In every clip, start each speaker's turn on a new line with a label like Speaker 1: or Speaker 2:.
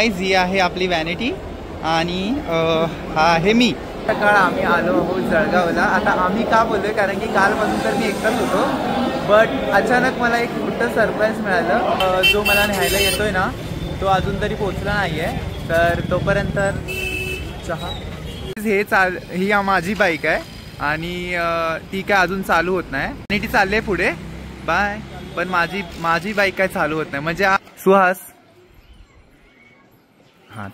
Speaker 1: ही आहे आपली व्हॅनिटी आणि हा आहे मी. सकाळ आम्ही आलो आहोत जळगावला. आता आम्ही का बोलतोय कारण की कालपासून तर मी एकटाच होतो, बट अचानक मला एक मोठं सरप्राईज मिळालं. जो मला न्यायला येतोय ना तो अजून तरी पोचला नाही आहे, तर तोपर्यंत चहा. ही माझी बाईक आहे आणि ती काय अजून चालू होत नाही आणि ती चालली आहे पुढे बाय, पण माझी बाईक काय चालू होत नाही. म्हणजे सुहास हां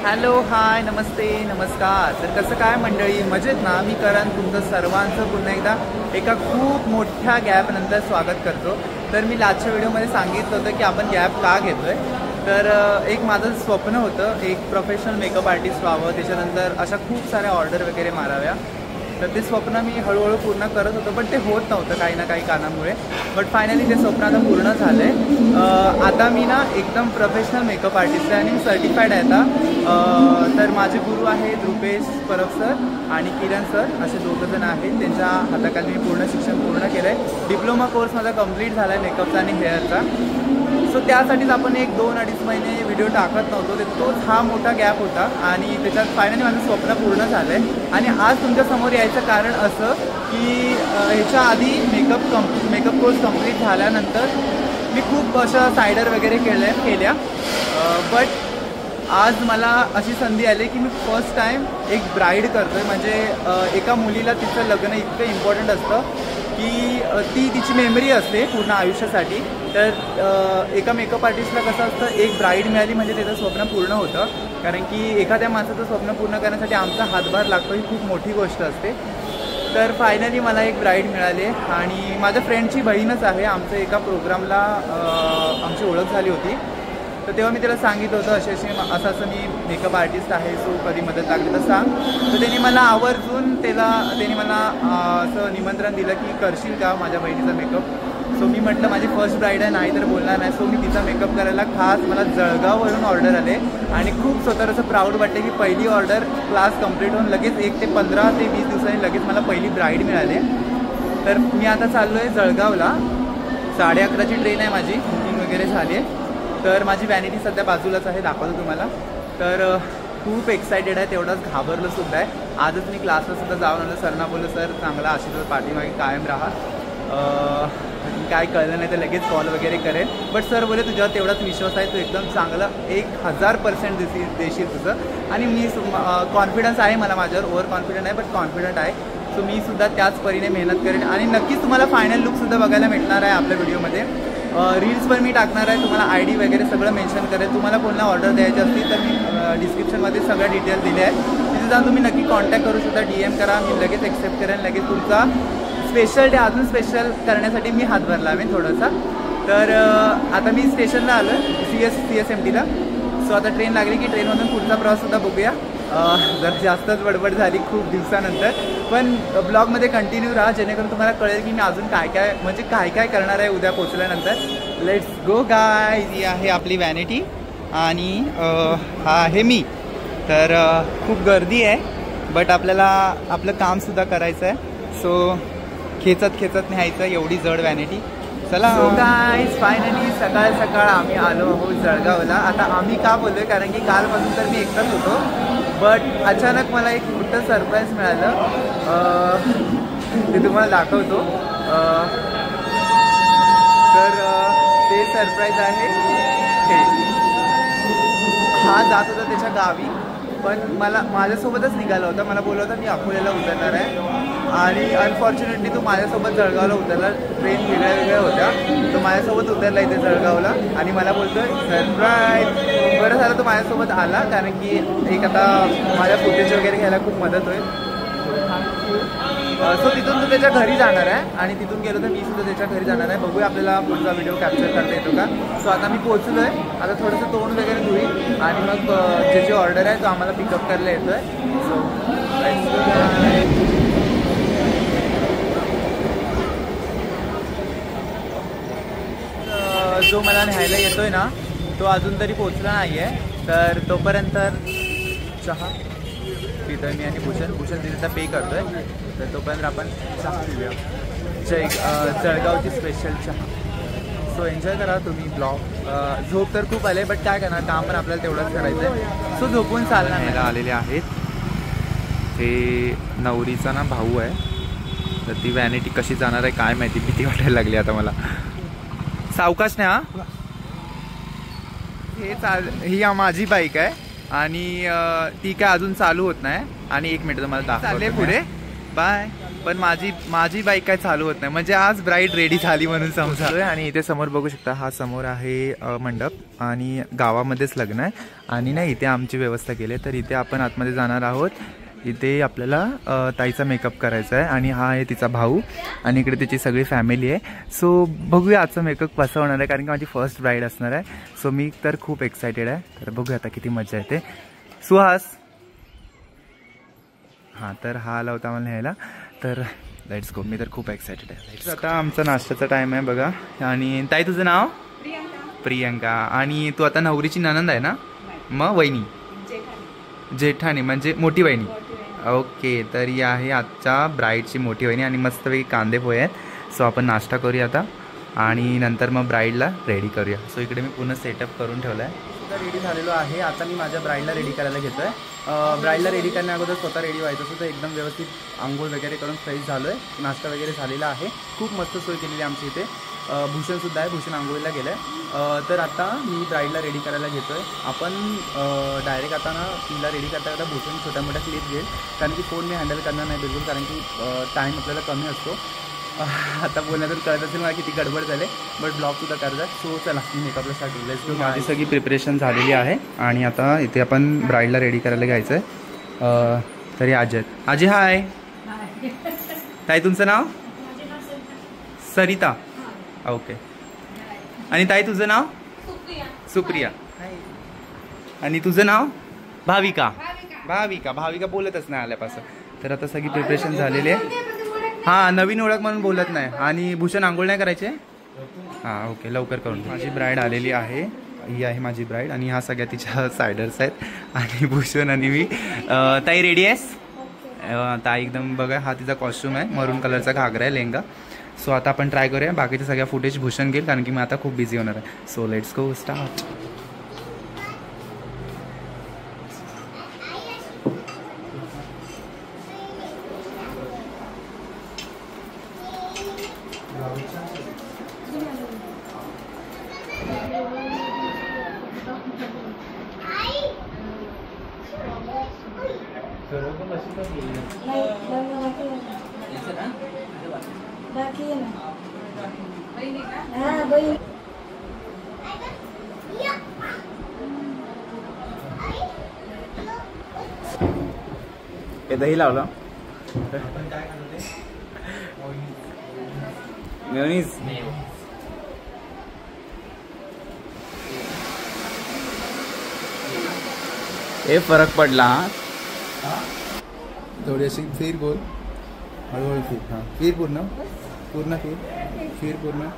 Speaker 1: हॅलो हाय नमस्ते नमस्कार. तर कसं काय मंडळी, मजेत ना? मी करण तुमचं सर्वांचं पुन्हा एकदा एका खूप मोठ्या गॅपनंतर स्वागत करतो. तर मी लास्टच्या व्हिडिओमध्ये सांगितलं होतं की आपण गॅप का घेतोय. तर एक माझं स्वप्न होतं एक प्रोफेशनल मेकअप आर्टिस्ट व्हावं, त्याच्यानंतर अशा खूप साऱ्या ऑर्डर वगैरे माराव्या. तर ते स्वप्न मी हळूहळू पूर्ण करत होतो, पण ते होत नव्हतं काही ना काही कारणामुळे. बट फायनली ते स्वप्न आता पूर्ण झालं आहे. आता मी ना एकदम प्रोफेशनल मेकअप आर्टिस्ट आहे आणि मी सर्टिफाईड आहे आता. तर माझे गुरु आहेत रुपेश परब सर आणि किरण सर, असे दोघंजण आहेत. त्यांच्या हाताखाली मी पूर्ण शिक्षण पूर्ण केलं आहे. डिप्लोमा कोर्स माझा कंप्लीट झाला आहे मेकअपचा आणि हेअरचा. सो त्यासाठीच आपण 1-2-2.5 महिने व्हिडिओ टाकत नव्हतो. तेच हा मोठा गॅप होता आणि त्याच्यात फायनली माझं स्वप्न पूर्ण झालं आहे. आणि आज तुमच्यासमोर यायचं कारण असं की ह्याच्या आधी मेकअप कोर्स कंप्लीट झाल्यानंतर मी खूप अशा सायडर वगैरे केल्या. बट आज मला अशी संधी आली की मी फर्स्ट टाईम एक ब्राईड करतो आहे. म्हणजे एका मुलीला तिचं लग्न इतकं इम्पॉर्टंट असतं की ती तिची मेमरी असते पूर्ण आयुष्यासाठी. तर एका मेकअप आर्टिस्टला कसं असतं, एक ब्राईड मिळाली म्हणजे त्याचं स्वप्न पूर्ण होतं. कारण की एखाद्या माणसाचं स्वप्न पूर्ण करण्यासाठी आमचा हातभार लागतो, ही खूप मोठी गोष्ट असते. तर फायनली मला एक ब्राईड मिळाली आणि माझ्या फ्रेंडची बहीणच आहे. आमचं एका प्रोग्रामला आमची ओळख झाली होती. तर तेव्हा मी त्याला सांगितलं होतं असं मी मेकअप आर्टिस्ट आहे, सो कधी मदत लागली तर सांग. तर त्यांनी मला आवर्जून त्यांनी मला असं निमंत्रण दिलं की करशील का माझ्या बहिणीचा मेकअप. सो मी म्हटलं माझी फर्स्ट ब्राईड आहे, नाही तर बोलणार नाही. सो मी तिचा मेकअप करायला खास मला जळगाववरून ऑर्डर आले आणि खूप स्वतःला असं प्राऊड वाटते की पहिली ऑर्डर क्लास कंप्लीट होऊन लगेच 1 ते 15 ते 20 दिवसांनी लगेच मला पहिली ब्राईड मिळाली. तर मी आता चाललो आहे जळगावला. 11:30ची ट्रेन आहे माझी, बुकिंग वगैरे झाली आहे. तर माझी व्हॅनिटी सध्या बाजूलाच आहे, दाखवतो तुम्हाला. तर खूप एक्सायटेड आहे, तेवढंच घाबरलंसुद्धा आहे. आजच मी क्लासलासुद्धा जाऊन आलं. सरना बोललं सर चांगला आशीर्वाद पाठीमागे कायम राहा, काय कळलं नाही तर लगेच कॉल वगैरे करेल. बट सर बोले तुझ्यावर तेवढाच विश्वास आहे, तू एकदम चांगलं 1000% देशील तुझं. आणि मी कॉन्फिडन्स आहे मला, माझ्यावर ओव्हर कॉन्फिडंट आहे बट कॉन्फिडंट आहे. सो मी सुद्धा त्याच परीने मेहनत करेन आणि नक्कीच तुम्हाला फायनल लुकसुद्धा बघायला भेटणार आहे आपल्या व्हिडिओमध्ये. रील्स पण मी टाकणार आहे, तुम्हाला ID वगैरे सगळं मेन्शन करेल. तुम्हाला कोणाला ऑर्डर द्यायची असतील तर मी डिस्क्रिप्शनमध्ये सगळ्या डिटेल्स दिले आहेत. तिथे जाऊन तुम्ही नक्की कॉन्टॅक्ट करू शकता, DM करा, मी लगेच एक्सेप्ट करेन. लगेच तुमचा स्पेशल डे अजून स्पेशल करण्यासाठी मी हातभार लावेन थोडासा. तर आता मी स्टेशनला आलो आहे CSMTला. सो आता ट्रेन लागली की ट्रेनमधून पुढचा प्रवाससुद्धा बघूया. जर जास्तच बडबड झाली खूप दिवसानंतर, पण ब्लॉगमध्ये कंटिन्यू राहा जेणेकरून तुम्हाला कळेल की मी अजून काय काय करणार आहे उद्या पोचल्यानंतर. Let's go guys. ही आहे आपली व्हॅनिटी आणि हा आहे मी. तर खूप गर्दी आहे बट आपल्याला आपलं कामसुद्धा करायचं आहे. सो खेचत न्यायचं एवढी जड व्हॅनिटी. चला गाईज फायनली सकाळ सकाळ आम्ही आलो आहोत जळगावला. आता आम्ही का बोलतोय कारण की कालपासून तर मी एकटाच होतो, बट अचानक मला एक मोठं सरप्राईज मिळालं. ते तुम्हाला दाखवतो. तर ते सरप्राईज आहे हे. हा जात होता त्याच्या गावी, पण माझ्यासोबतच निघाला होता. मला बोलला होता मी अकोल्याला उतरणार आहे आणि अनफॉर्च्युनेटली तो माझ्यासोबत जळगावला उतरला. ट्रेन वेगळ्या होत्या, तो माझ्यासोबत उतरला इथे जळगावला आणि मला बोलतोय सरप्राईज. बरं झालं तो माझ्यासोबत आला कारण की एक आता माझ्या फुटेज वगैरे घ्यायला खूप मदत होईल. सो तिथून तो त्याच्या घरी जाणार आहे आणि तिथून गेलो तर मी सुद्धा त्याच्या घरी जाणार आहे. बघूया आपल्याला पुढचा व्हिडिओ कॅप्चर करता येतो का. सो आता मी पोहोचलो आहे. आता थोडंसं तोंड वगैरे धुईल आणि मग जे ऑर्डर आहे तो आम्हाला पिकअप करायला येतो आहे. सो जो मला न्यायला येतोय ना तो अजून तरी पोचला नाही आहे, तर तोपर्यंत चहा. पितोय मी आणि भूषण तिथे पे करतोय. तर तोपर्यंत आपण चहा पिऊया. जळगावची स्पेशल चहा. सो एन्जॉय करा तुम्ही ब्लॉग. झोप तर खूप आले बट काय करणार, काम पण आपल्याला तेवढंच करायचं आहे. सो झोपून चालणार नाही. आलेले आहेत ते नवरीचा ना भाऊ आहे. तर ती व्हॅनिटी कशी जाणार आहे काय माहिती, भीती वाटायला लागली आता मला. सावकाश नाही हा. ही माझी बाईक आहे आणि ती काय अजून चालू होत नाही. आणि 1 मिनिट तुम्हाला दाखवते पुढे. बाय. पण माझी बाईक काय चालू होत नाही, म्हणजे आज ब्राईड रेडी झाली म्हणून समजा. आणि इथे समोर बघू शकता, हा समोर आहे मंडप आणि गावामध्येच लग्न आहे. आणि ना इथे आमची व्यवस्था केली आहे. तर इथे आपण आतमध्ये जाणार आहोत. इथे आपल्याला ताईचा मेकअप करायचा आहे आणि हा आहे तिचा भाऊ आणि इकडे तिची सगळी फॅमिली आहे. सो बघूया आजचा मेकअप कसा होणार आहे, कारण की माझी फर्स्ट ब्राईड असणार आहे. सो मी तर खूप एक्सायटेड आहे. तर बघूया आता किती मजा येते. सुहास. हां, तर हा आला होता मला न्यायला. तर लेट्स गो. मी तर खूप एक्सायटेड आहे. आता आमचा नाश्त्याचा टाईम आहे बघा. आणि ताई तुझं नाव? प्रियंका. आणि तू आता नवरीची नणंद आहे ना? मग वहिनी? जेठाणी म्हणजे मोठी वहिनी. ओके. तर ही आहे आजच्या ब्राईडची मोठी वहिनी आणि मस्तपैकी कांदे पोहे आहेत. सो आपण नाश्ता करूया आता आणि नंतर मग ब्राईडला रेडी करूया. सो इकडे मी पूर्ण सेटअप करून ठेवला आहे. सुद्धा रेडी झालेलो आहे. आता मी माझ्या ब्राईडला रेडी करायला घेतो आहे. ब्राईडला रेडी करण्या अगोदर स्वतः रेडी व्हायचं असं. तर एकदम व्यवस्थित आंघोळ वगैरे करून फ्रेश झालो आहे. नाश्ता वगैरे झालेला आहे. खूप मस्त सोय केलेली आहे आमच्या इथे. भूषणसुद्धा आहे. भूषण आंघोळीला गेलं आहे. तर आता मी ब्राईडला रेडी करायला घेतो आहे. आपण डायरेक्ट आता ना तिला रेडी करता भूषण छोट्या मोठ्या क्लिप घेईल, कारण की फोन मी हँडल करणार नाही बिलकुल, कारण की टाईम आपल्याला कमी असतो. आता बोलण्यातून कळत असेल मला किती गडबड झाले, बट ब्लॉगसुद्धा करतात. सो चला मी मेकअपला स्टार्ट केलं. माझी सगळी प्रिपरेशन झालेली आहे आणि आता इथे आपण ब्राईडला रेडी करायला घ्यायचं आहे. तरी आजी आहेत. आजी हाय. ताई तुमचं नाव? सरिता. ओके. आणि ताई तुझं नाव? सुप्रिया. आणि तुझं नाव? भाविका. भाविका बोलतच नाही आल्यापासून. तर आता सगळी प्रिपरेशन झालेली आहे. हां, नवीन ओळख म्हणून बोलत नाही. आणि भूषण आंघोळ नाही करायचे? हां, ओके. लवकर करून. माझी ब्राईड आलेली आहे. ही आहे माझी ब्राईड आणि ह्या सगळ्या तिच्या सायडर्स आहेत. आणि भूषण आणि मी. ताई रेडी आहेस? ताई एकदम बघा, हा तिचा कॉस्ट्यूम आहे. मरून कलरचा घागरा आहे, लेहंगा. सो आता आपण ट्राय करूया. बाकीच्या सगळ्या फुटेज भूषण घेईल, कारण की मी आता खूप बिझी होणार आहे. So let's go start. दही लावला. मेयोनीज. हे फरक पडला. थोडी अशी फिर बोल, हळूहळू फिर. हां, फिर पूर्ण फिर पूर्ण.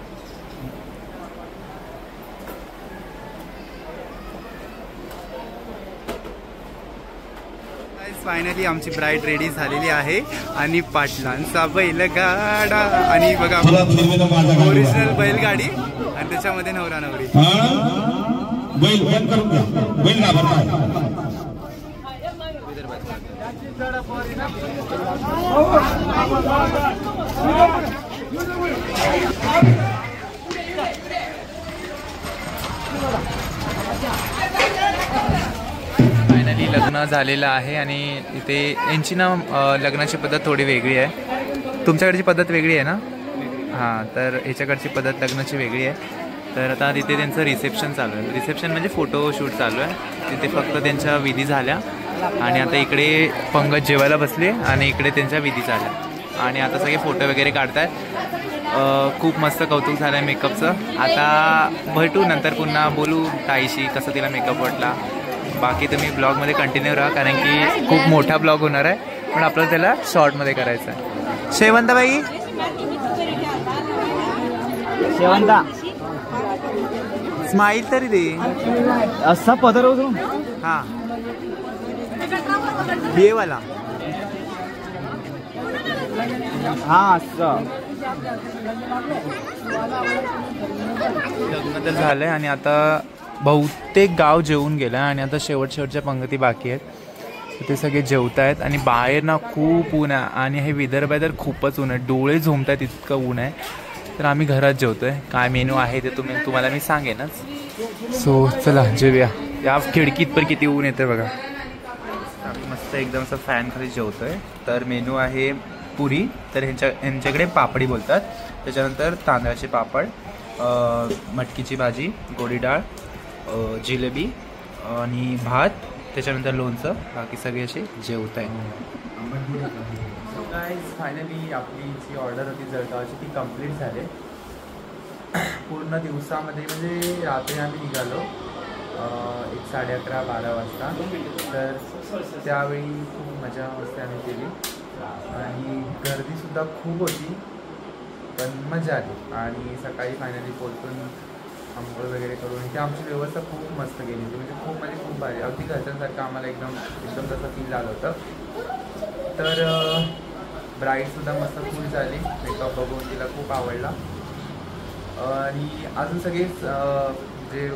Speaker 1: फायनली आमची ब्राईड रेडी झालेली आहे आणि पाटलांचा बैलगाडा आणि बघा ओरिजिनल बैलगाडी आणि त्याच्यामध्ये नवरा नवरी. फायनली लग्न झालेलं आहे आणि इथे यांची ना लग्नाची पद्धत थोडी वेगळी आहे. तुमच्याकडची पद्धत वेगळी आहे ना? हां, तर याच्याकडची पद्धत लग्नाची वेगळी आहे. तर आता तिथे त्यांचं रिसेप्शन चालू आहे. रिसेप्शन म्हणजे फोटोशूट चालू आहे. तिथे फक्त त्यांच्या विधी झाल्या आणि आता इकडे पंगत जेवायला बसले आणि इकडे त्यांच्या विधी झाल्या आणि आता सगळे फोटो वगैरे काढतात. खूप मस्त कौतुक झालं आहे मेकअपचं. आता भेटू नंतर, पुन्हा बोलू ताईशी कसं तिला मेकअप वाटला. बाकी तुम्ही ब्लॉगमध्ये कंटिन्यू राहा, कारण की खूप मोठा ब्लॉग होणार आहे, पण आपल्याला त्याला शॉर्टमध्ये करायचं आहे. शेवंताबाई, शेवंता स्माईल तरी दे. असा पदर होतो. हां, बी वाला हा असं लग्न तर झालंय आणि आता बहुतेक गाव जेवून गेलं आणि आता शेवटच्या पंगती बाकी आहेत. ते सगळे जेवत आहेत आणि बाहेर ना खूप ऊन आहे आणि हे विदर्भात तर खूपच ऊन आहे, डोळे झोंबत आहेत इतकं ऊन आहे. तर आम्ही घरात जेवतोय. काय मेनू आहे ते तुम्हाला मी सांगेनच. सो चला जेवूया. या खिडकीत पण किती ऊन येते बघा. आम्ही मस्त एकदम असं फॅन खाली जेवतोय. तर मेनू आहे पुरी, तर ह्यांच्याकडे पापडी बोलतात. त्याच्यानंतर तांदळाचे पापड, मटकीची भाजी, गोडी डाळ, जिलेबी आणि भात, त्याच्यानंतर लोणचं. बाकी सगळे असे जेवत आहे. गाईज फायनली आपली जी ऑर्डर होती जळगावची ती कंप्लीट झाली. पूर्ण दिवसामध्ये म्हणजे रात्री आम्ही निघालो 11:30-12 वाजता. तर त्यावेळी खूप मजा मस्ती आम्ही केली आणि गर्दीसुद्धा खूप होती, पण मजा आली. आणि सकाळी फायनली पोहोचून आंघोळ वगैरे करून इथे आमची व्यवस्था खूप मस्त केली होती. म्हणजे खूप भारी, अगदी घरच्यांसारखं आम्हाला एकदम तसं फील झालं होतं. तर ब्राईडसुद्धा मस्त फुल झाली. मेकअप बघून तिला खूप आवडला. आणि अजून सगळेच जे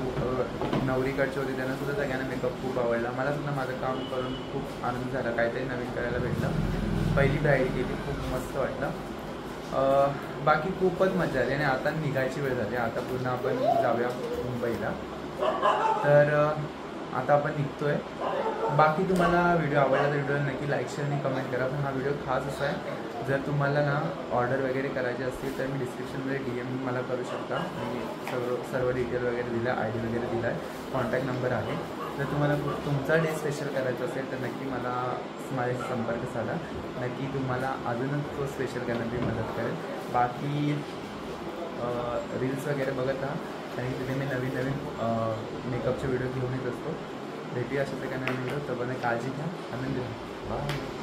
Speaker 1: नवरीकडचे होते त्यांनासुद्धा सगळ्यांना मेकअप खूप आवडला. मलासुद्धा माझं काम करून खूप आनंद झाला, काहीतरी नवीन करायला भेटलं. पहिली ब्राईड केली, खूप मस्त वाटलं. बाकी खूपच मजा आली आणि आता निघायची वेळ झाली. आता पुन्हा आपण जाऊया मुंबईला. तर आता आपण निघतोय. बाकी तुम्हाला व्हिडिओ आवडला तर व्हिडिओ नक्की लाईक शेअर आणि कमेंट करा. पण हा व्हिडिओ खास असा आहे, जर तुम्हाला ना ऑर्डर वगैरे करायची असतील तर मी डिस्क्रिप्शनमध्ये DM मला करू शकता. मी सर्व डिटेल वगैरे दिला, ID वगैरे दिला आहे, कॉन्टॅक्ट नंबर आहे. जर तुम्हाला तुमचा डे स्पेशल करायचा असेल तर नक्की माझ्याशी संपर्क साधा. नक्की तुम्हाला अजूनच तो स्पेशल करण्यात मी मदत करेल. बाकी रील्स वगैरे बघत राहा आणि तिथे मी नवीन मेकअपचे व्हिडिओ घेऊन येत असतो. भेटूया अशा प्रकारे नवीन व्हिडिओ. तर काळजी घ्या, आनंद घ्या. बाय.